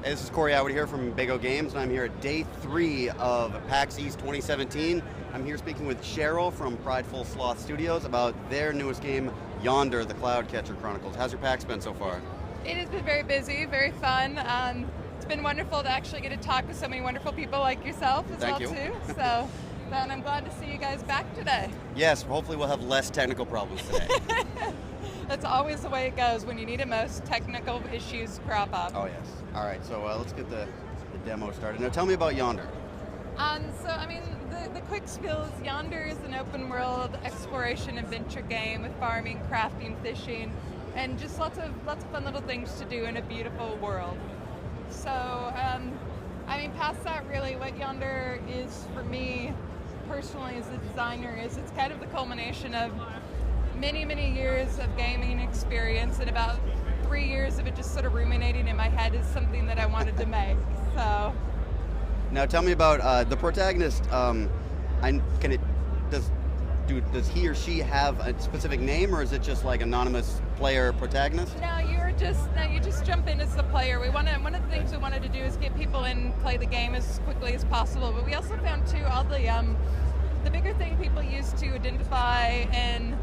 Hey, this is Corey Atwood here from Big O Games, and I'm here at day 3 of PAX East 2017. I'm here speaking with Cheryl from Prideful Sloth Studios about their newest game, Yonder, the Cloudcatcher Chronicles. How's your PAX been so far? It has been very busy, very fun. It's been wonderful to actually get to talk with so many wonderful people like yourself as Thank well you. too. So, and I'm glad to see you guys back today. Yes, hopefully we'll have less technical problems today. That's always the way it goes. When you need it most, technical issues crop up. Oh yes. All right, so let's get the demo started. Now tell me about Yonder. The quick spiel is Yonder is an open world exploration adventure game with farming, crafting, fishing, and just lots of fun little things to do in a beautiful world. So, past that, really, what Yonder is for me personally as a designer is it's kind of the culmination of many, many years of gaming experience, and about 3 years of it just sort of ruminating in my head is something that I wanted to make. So. Now tell me about the protagonist. Does he or she have a specific name, or is it just like anonymous player protagonist? No, you just jump in as the player. One of the things we wanted to do is get people in, play the game as quickly as possible. But we also found too all the bigger thing people use to identify and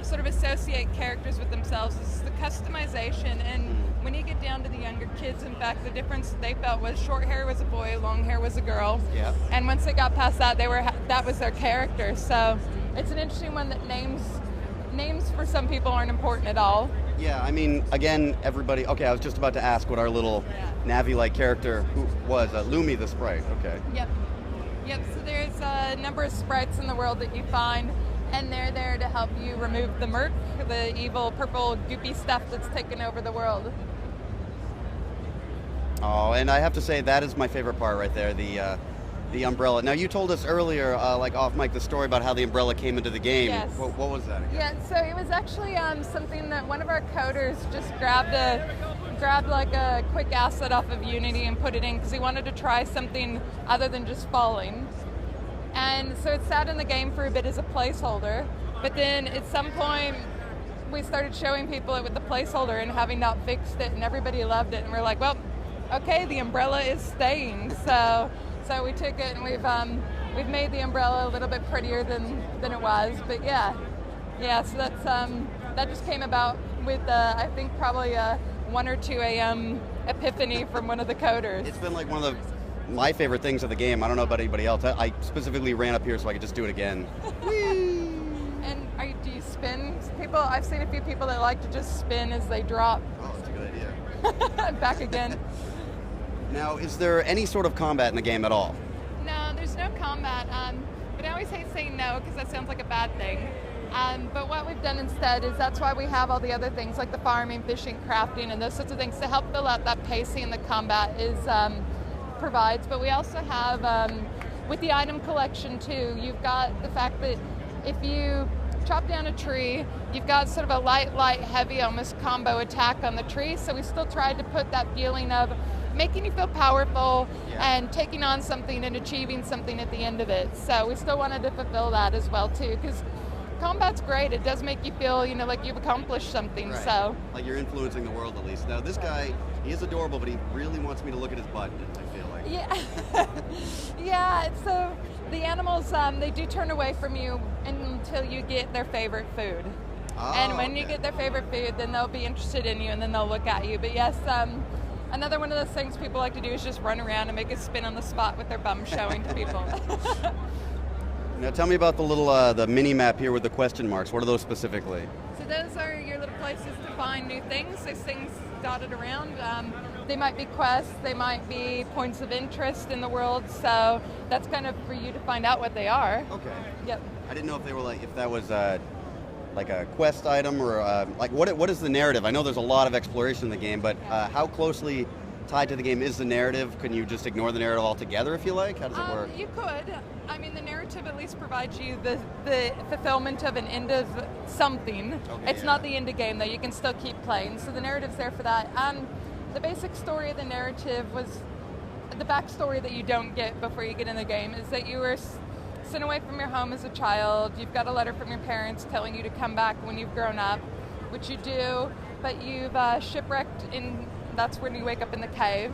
sort of associate characters with themselves is the customization. And when you get down to the younger kids, in fact, the difference they felt was short hair was a boy, long hair was a girl. Yeah. And once they got past that, that was their character. So it's an interesting one that names for some people aren't important at all. Yeah, I mean, again, everybody. Okay, I was just about to ask what our little Navi-like character who was Lumi the sprite. Okay. Yep. So there's a number of sprites in the world that you find, and they're there to help you remove the murk, the evil purple goopy stuff that's taken over the world. Oh, and I have to say that is my favorite part right there, the umbrella. Now you told us earlier, like off mic, the story about how the umbrella came into the game. Yes. What was that again? Yeah, so it was actually something that one of our coders just grabbed like a quick asset off of Unity and put it in because he wanted to try something other than just falling. And so it sat in the game for a bit as a placeholder, but then at some point we started showing people it with the placeholder and having not fixed it, and everybody loved it, and we're like, well, okay, the umbrella is staying. So we took it and we've made the umbrella a little bit prettier than it was, but yeah. So that's that just came about with I think probably a 1 or 2 a.m. epiphany from one of the coders. It's been like one of my favorite things of the game. I don't know about anybody else. I specifically ran up here so I could just do it again. And do you spin? I've seen a few people that like to just spin as they drop. Oh, that's a good idea. Back again. Now, is there any sort of combat in the game at all? No, there's no combat. But I always hate saying no because that sounds like a bad thing. But what we've done instead is that's why we have all the other things like the farming, fishing, crafting, and those sorts of things to help fill out that pacing the combat provides. But we also have, with the item collection too, you've got the fact that if you chop down a tree, you've got sort of a light, heavy, almost combo attack on the tree. So we still tried to put that feeling of making you feel powerful and taking on something and achieving something at the end of it. So we still wanted to fulfill that as well too, because combat's great. It does make you feel, like you've accomplished something. Right. So like you're influencing the world at least. Now this guy, he is adorable, but he really wants me to look at his butt, I feel like. Yeah. So the animals, they do turn away from you until you get their favorite food. Oh, and when you get their favorite food, then they'll be interested in you and then they'll look at you. But yes, another one of those things people like to do is just run around and make a spin on the spot with their bum showing to people. Now tell me about the little the mini map here with the question marks. What are those specifically? So those are your little places to find new things. There's things dotted around. They might be quests, they might be points of interest in the world, so that's kind of for you to find out what they are. Okay. Yep. I didn't know if they were if that was like a quest item or what is the narrative? I know there's a lot of exploration in the game, but how closely tied to the game is the narrative? Can you just ignore the narrative altogether if you like? How does it work? You could. The narrative at least provides you the fulfillment of an end of something. Okay, it's not the end of game though, you can still keep playing. So the narrative's there for that. The basic story of the narrative was, the backstory that you don't get before you get in the game is that you were sent away from your home as a child, you've got a letter from your parents telling you to come back when you've grown up, which you do, but you've shipwrecked in that's when you wake up in the cave.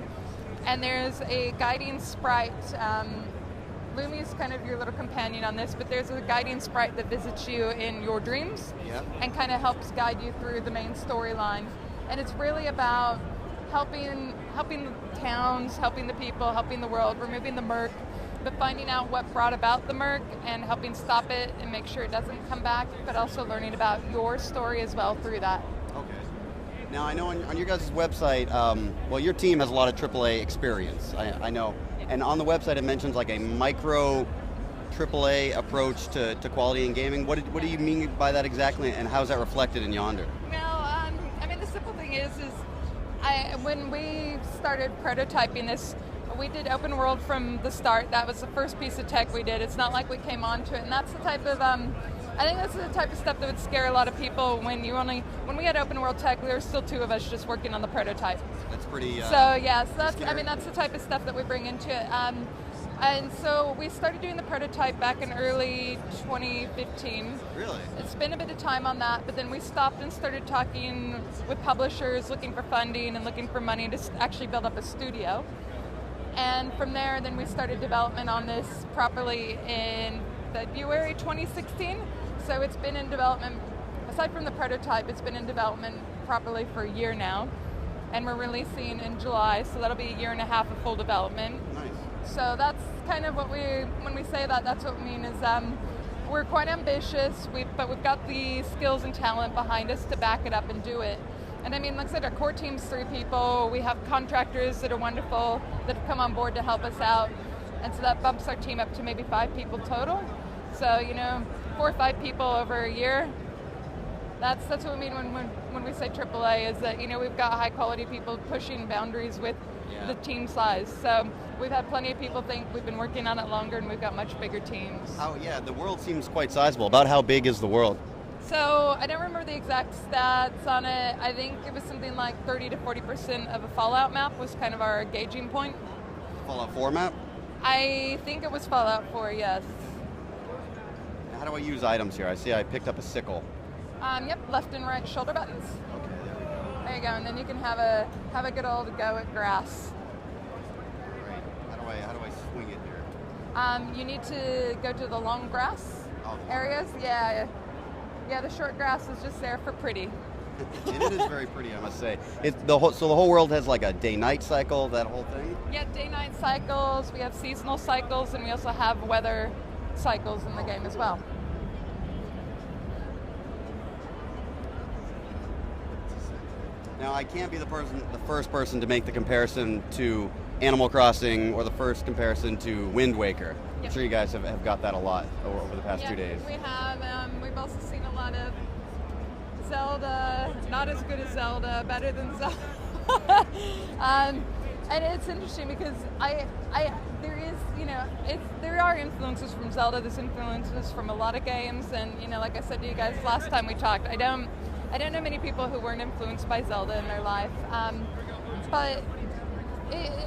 And there's a guiding sprite. Lumi's kind of your little companion on this, but there's a guiding sprite that visits you in your dreams and kind of helps guide you through the main storyline. And it's really about helping the towns, helping the people, helping the world, removing the murk, but finding out what brought about the murk and helping stop it and make sure it doesn't come back, but also learning about your story as well through that. Okay. Now I know on your guys' website, well, your team has a lot of AAA experience, I know. And on the website it mentions like a micro AAA approach to quality in gaming. What do you mean by that exactly, and how is that reflected in Yonder? Well, I mean, the simple thing is when we started prototyping this, we did open world from the start. That was the first piece of tech we did. It's not like we came onto it, and that's the type of I think that's the type of stuff that would scare a lot of people when we had open world tech, there were still two of us just working on the prototype. That's pretty. So that's that's the type of stuff that we bring into it. And so we started doing the prototype back in early 2015. Really? It's been a bit of time on that, but then we stopped and started talking with publishers, looking for funding and looking for money to actually build up a studio. And from there, then we started development on this properly in February 2016. So it's been in development, aside from the prototype, it's been in development properly for a year now. And we're releasing in July, so that'll be a year and a half of full development. Nice. So that's kind of what when we say that, that's what we mean is we're quite ambitious, but we've got the skills and talent behind us to back it up and do it. And I mean, like I said, our core team's 3 people. We have contractors that are wonderful that have come on board to help us out. And so that bumps our team up to maybe 5 people total. So, 4 or 5 people over a year. That's what we mean when we say AAA is that, we've got high quality people pushing boundaries with the team size. So we've had plenty of people think we've been working on it longer and we've got much bigger teams. Oh yeah, the world seems quite sizable. About how big is the world? So I don't remember the exact stats on it. I think it was something like 30 to 40% of a Fallout map was kind of our gauging point. Fallout 4 map? I think it was Fallout 4, yes. How do I use items here? I see I picked up a sickle. Yep, left and right shoulder buttons. Okay, there we go. There you go, and then you can have a good old go at grass. Great. How do I swing it here? You need to go to the long grass areas. Yeah, the short grass is just there for pretty. And it is very pretty, I must say. So the whole world has like a day-night cycle, that whole thing? Yeah, day-night cycles. We have seasonal cycles, and we also have weather cycles in the game as well. Now, I can't be the first person to make the comparison to Animal Crossing or the first comparison to Wind Waker. Yep. I'm sure you guys have got that a lot over the past 2 days. We have. We've also seen a lot of Zelda, not as good as Zelda, better than Zelda. And it's interesting because there are influences from Zelda. There's influences from a lot of games, and like I said to you guys last time we talked, I don't know many people who weren't influenced by Zelda in their life, but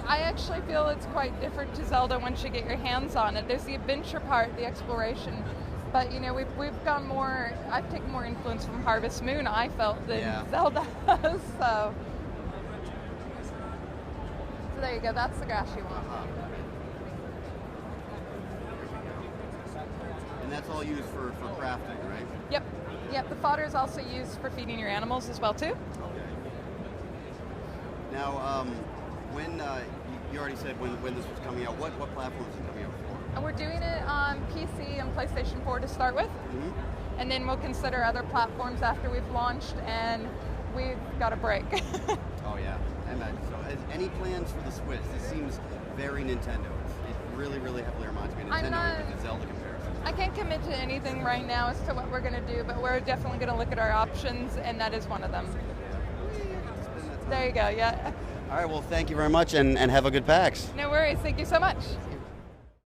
I actually feel it's quite different to Zelda once you get your hands on it. There's the adventure part, the exploration, but we've gone more. I've taken more influence from Harvest Moon, I felt, than Zelda has. So there you go. That's the grass you want. And that's all used for crafting, right? Yep. The fodder is also used for feeding your animals as well too. Okay. Now, when you already said when this was coming out, what platforms is it coming out for? And we're doing it on PC and PlayStation 4 to start with, and then we'll consider other platforms after we've launched and we've got a break. Oh yeah, I imagine so. Any plans for the Switch? This seems very Nintendo. It really, really heavily reminds me of Nintendo with the Zelda comparison. I can't commit to anything right now as to what we're going to do, but we're definitely going to look at our options, and that is one of them. There you go, yeah. All right, well, thank you very much, and have a good PAX. No worries, thank you so much.